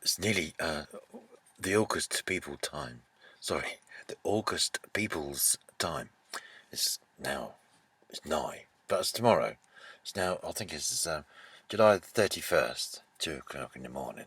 It's nearly the August people time. Sorry, the August people's time. It's now, it's nigh, but it's tomorrow. It's now, I think it's July 31st, 2 o'clock in the morning.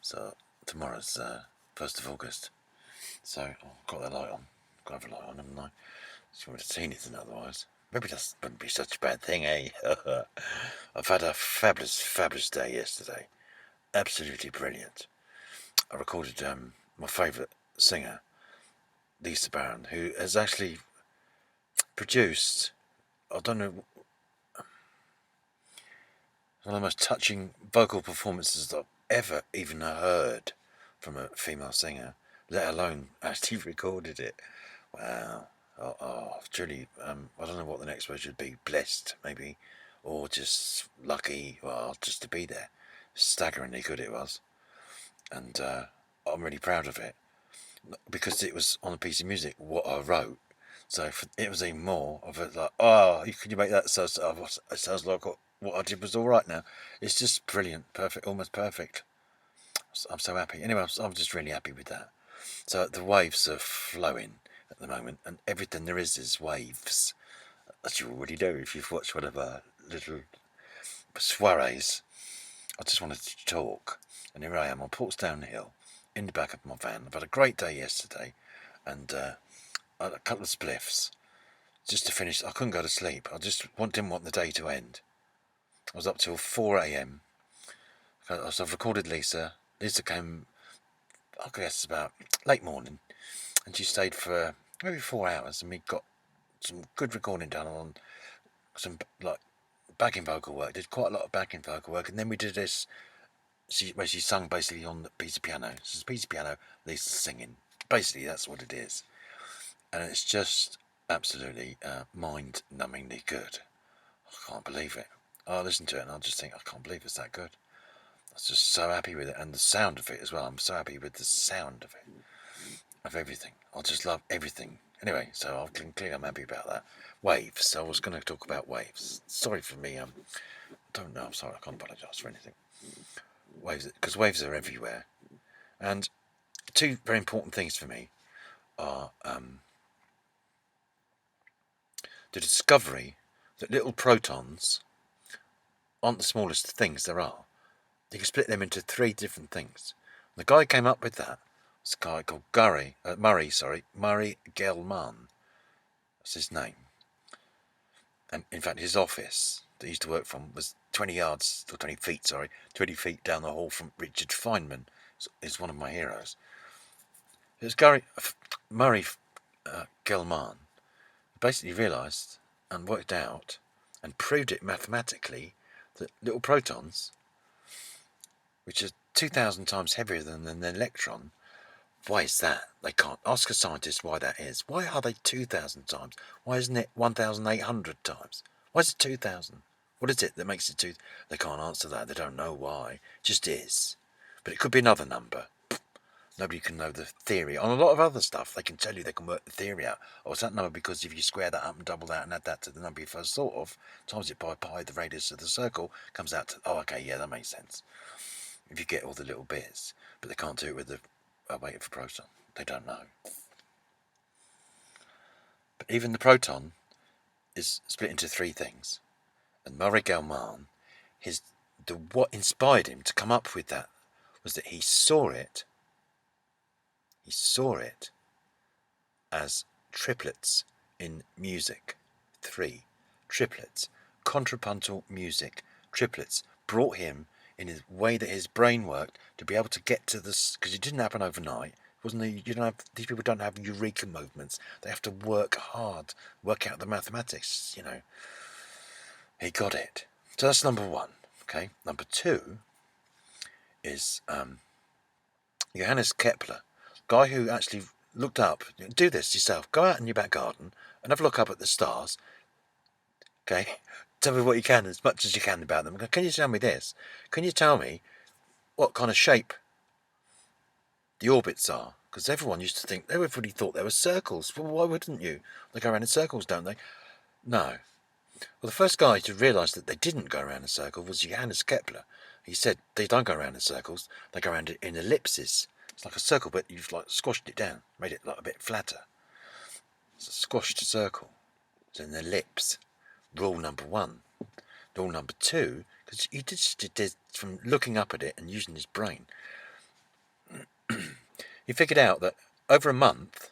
So tomorrow's 1st of August. So I've got the light on. Got to have a light on, haven't I? You would have seen anything otherwise. Maybe that wouldn't be such a bad thing, eh? I've had a fabulous, fabulous day yesterday. Absolutely brilliant. I recorded my favourite singer, Lisa Baroon, who has actually produced, I don't know, one of the most touching vocal performances that I've ever even heard from a female singer, let alone actually recorded it. Wow. Truly, I don't know what the next word should be. Blessed, maybe, or just lucky. Well, just to be there. Staggeringly good it was, and I'm really proud of it because it was on a piece of music what I wrote. So it was even more of it. Like, oh, can you make that? So it sounds like what I did was all right now. It's just brilliant, perfect, almost perfect. I'm so happy. Anyway, I'm just really happy with that. So the waves are flowing at the moment, and everything there is waves. As you already know if you've watched one of our little soirees. I just wanted to talk, and here I am on Portsdown Hill, in the back of my van. I've had a great day yesterday, and I had a couple of spliffs just to finish. I couldn't go to sleep. I just didn't want the day to end. I was up till 4 a.m. So I've recorded Lisa. Lisa came, I guess, about late morning, and she stayed for maybe 4 hours, and we got some good recording done on some like backing vocal work. Did quite a lot of backing vocal work, and then we did this where she sung basically on the piece of piano. This is a piece of piano, Lisa's singing. Basically, that's what it is, and it's just absolutely mind-numbingly good. I can't believe it. I listen to it and I just think, I can't believe it's that good. I was just so happy with it, and the sound of it as well. I'm so happy with the sound of it, of everything. I just love everything. Anyway, so I'm happy about that. Waves. I was going to talk about waves. Sorry for me. I don't know. I'm sorry. I can't apologise for anything. Waves, because waves are everywhere. And two very important things for me are the discovery that little protons aren't the smallest things there are. You can split them into three different things. The guy who came up with that was a guy called Murray GelMann. That's his name. And in fact, his office that he used to work from was 20 feet down the hall from Richard Feynman. Is one of my heroes. It was Murray GelMann basically realised and worked out and proved it mathematically that little protons, which are 2,000 times heavier than an electron, why is that? They can't. Ask a scientist why that is. Why are they 2,000 times? Why isn't it 1,800 times? Why is it 2,000? What is it that makes it 2? They can't answer that. They don't know why. It just is. But it could be another number. Nobody can know the theory. On a lot of other stuff, they can tell you they can work the theory out. Oh, it's that number because if you square that up and double that and add that to the number you first thought of, times it by pi, the radius of the circle, comes out to, oh, okay, yeah, that makes sense. If you get all the little bits. But they can't do it with the weight of a proton. They don't know. But even the proton is split into three things. And Murray GelMann, what inspired him to come up with that was that he saw it as triplets in music. Three triplets. Contrapuntal music. Triplets brought him in the way that his brain worked to be able to get to this, because it didn't happen overnight. These people don't have eureka movements. They have to work hard, work out the mathematics, He got it. So that's number one. Okay. Number two is Johannes Keppler, guy who actually looked up. Do this yourself. Go out in your back garden and have a look up at the stars. Okay. Tell me what you can, as much as you can about them. Can you tell me this? Can you tell me what kind of shape the orbits are? Because everybody thought they were circles. Well, why wouldn't you? They go around in circles, don't they? No. Well, the first guy to realise that they didn't go around in a circle was Johannes Keppler. He said they don't go around in circles, they go around in ellipses. It's like a circle, but you've like squashed it down, made it like a bit flatter. It's a squashed circle. It's an ellipse. Rule number one. Rule number two, because he did from looking up at it and using his brain, he figured out that over a month,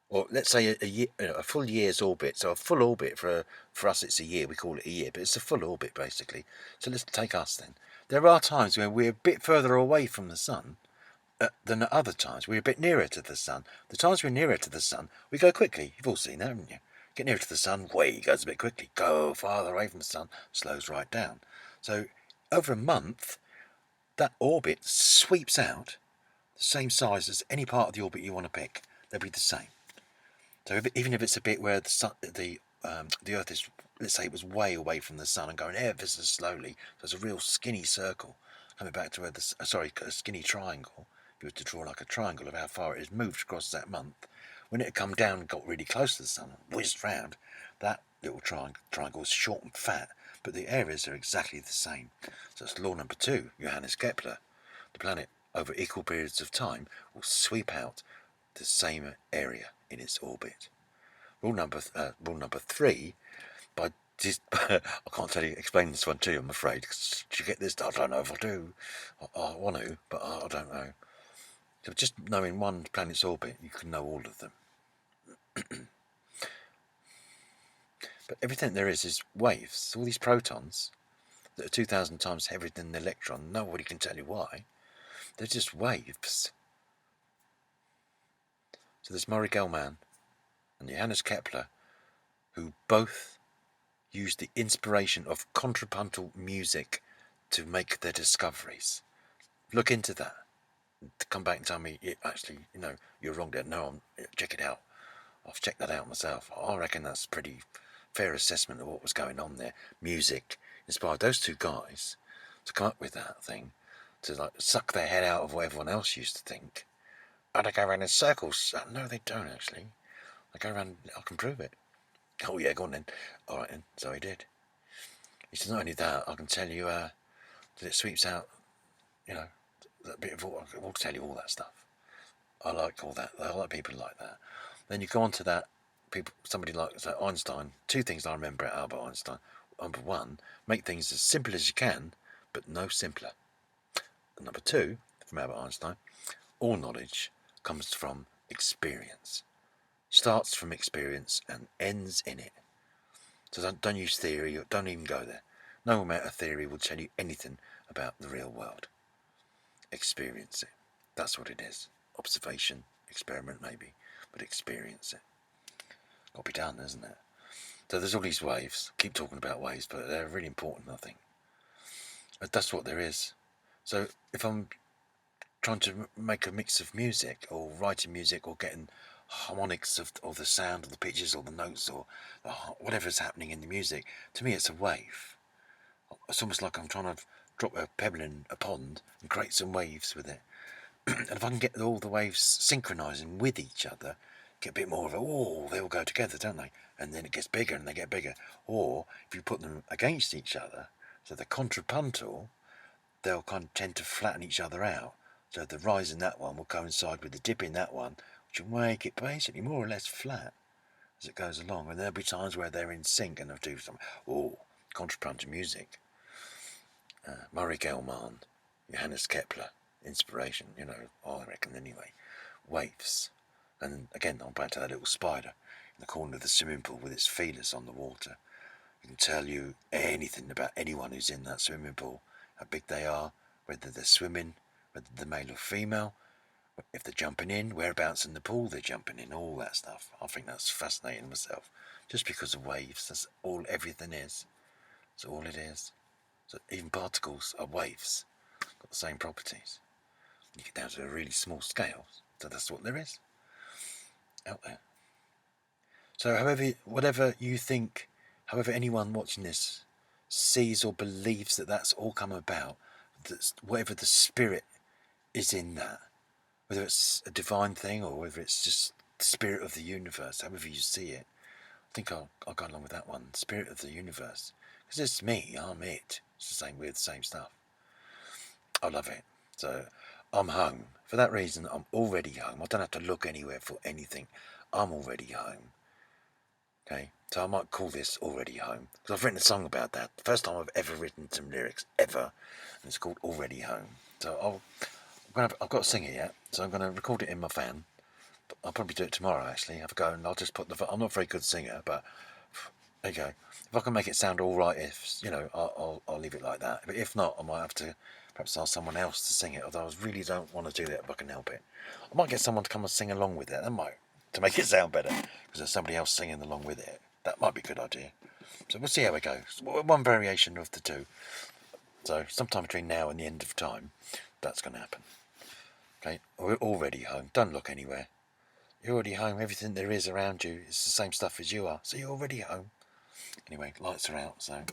or let's say a year, a full year's orbit. So a full orbit for us, it's a year. We call it a year, but it's a full orbit basically. So let's take us then. There are times where we're a bit further away from the sun than at other times. We're a bit nearer to the sun. The times we're nearer to the sun, we go quickly. You've all seen that, haven't you? Get nearer to the sun, way it goes a bit quickly. Go farther away from the sun, slows right down. So over a month, that orbit sweeps out the same size as any part of the orbit you want to pick. They'll be the same. So even if it's a bit where the Earth is, let's say it was way away from the sun and going ever so slowly, so it's a real skinny circle coming back to where a skinny triangle. If you were to draw like a triangle of how far it has moved across that month, when it had come down and got really close to the sun and whizzed round, that little triangle is short and fat, but the areas are exactly the same. So it's law number two, Johannes Keppler. The planet, over equal periods of time, will sweep out the same area in its orbit. Rule number three, by I can't explain this one to you, I'm afraid. Cause you get this? I don't know if I do. I want to, but I don't know. So just knowing one planet's orbit, you can know all of them. But everything there is waves. All these protons that are 2,000 times heavier than the electron, nobody can tell you why. They're just waves. So there's GelMann and Johannes Keppler, who both used the inspiration of contrapuntal music to make their discoveries. Look into that. Come back and tell me, you're wrong there. No, check it out. I've checked that out myself. I reckon that's a pretty fair assessment of what was going on there. Music inspired those two guys to come up with that thing, to like suck their head out of what everyone else used to think. And they go around in circles. No, they don't actually. They go around. I can prove it. Oh yeah, go on then. All right then. So he did. He said, not only that, I can tell you that it sweeps out, that bit of water. We'll tell you all that stuff. I like all that. I like people like that. Then you go on to that, somebody like Einstein. Two things I remember at Albert Einstein. Number one, make things as simple as you can, but no simpler. And number two, from Albert Einstein, all knowledge comes from experience. Starts from experience and ends in it. So don't use theory, or don't even go there. No amount of theory will tell you anything about the real world. Experience it. That's what it is. Observation, experiment maybe, but experience it. Got to be done, isn't it? So there's all these waves. Keep talking about waves, but they're really important, I think. But that's what there is. So if I'm trying to make a mix of music, or writing music, or getting harmonics of the sound, or the pitches, or the notes, or whatever's happening in the music, to me it's a wave. It's almost like I'm trying to drop a pebble in a pond and create some waves with it. And if I can get all the waves synchronising with each other, get a bit more of they all go together, don't they? And then it gets bigger and they get bigger. Or if you put them against each other, so they're contrapuntal, they'll kind of tend to flatten each other out. So the rise in that one will coincide with the dip in that one, which will make it basically more or less flat as it goes along. And there'll be times where they're in sync and they'll do some contrapuntal music. GelMann, Johannes Keppler, inspiration, I reckon anyway. Waves. And again, I'm back to that little spider in the corner of the swimming pool with its feelers on the water. It can tell you anything about anyone who's in that swimming pool, how big they are, whether they're swimming, whether they're male or female, if they're jumping in, whereabouts in the pool they're jumping in, all that stuff. I think that's fascinating myself. Just because of waves, that's all everything is. That's all it is. So even particles are waves, got the same properties. You get down to a really small scale, so that's what there is out there. So whatever you think, however anyone watching this sees or believes that that's all come about, whatever the spirit is in that, whether it's a divine thing or whether it's just the spirit of the universe, however you see it, think I'll go along with that one. Spirit of the universe. Because it's me, I'm it. It's the same weird, same stuff. I love it. So I'm home. For that reason, I'm already home. I don't have to look anywhere for anything. I'm already home. Okay, so I might call this Already Home. Because I've written a song about that. The first time I've ever written some lyrics, ever. And it's called Already Home. So I've got to sing it yet. So I'm going to record it in my van. I'll probably do it tomorrow, actually. Have a go, and I'll just put I'm not a very good singer, but there you go. If I can make it sound all right, I'll leave it like that. But if not, I might have to perhaps ask someone else to sing it. Although I really don't want to do that if I can help it. I might get someone to come and sing along with it. That might, to make it sound better, because there's somebody else singing along with it. That might be a good idea. So we'll see how it goes. One variation of the two. So sometime between now and the end of time, that's going to happen. Okay, we're already home. Don't look anywhere. You're already home. Everything there is around you is the same stuff as you are. So you're already home. Anyway, lights are out. So,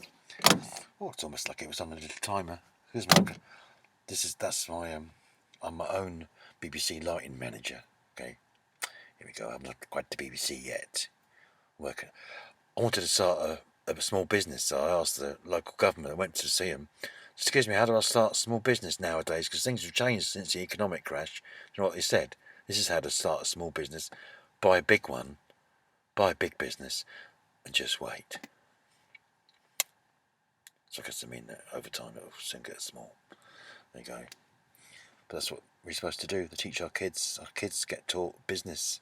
it's almost like it was on a little timer. That's my I'm my own BBC lighting manager. Okay, here we go. I'm not quite the BBC yet. Working. I wanted to start a small business, so I asked the local government. I went to see them. Excuse me, how do I start a small business nowadays? Because things have changed since the economic crash. You know what they said? This is how to start a small business. Buy a big one. Buy a big business. And just wait. So I guess I mean that over time it'll soon get small. There you go. But that's what we're supposed to do. To teach our kids. Our kids get taught business.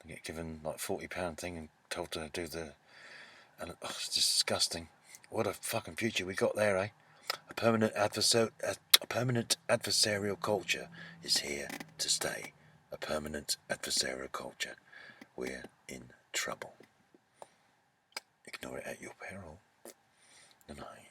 They get given like £40 thing and told to do the... And it's just disgusting. What a fucking future we got there, eh? A permanent adversarial culture is here to stay. A permanent adversarial culture. We're in trouble. Ignore it at your peril. Good night.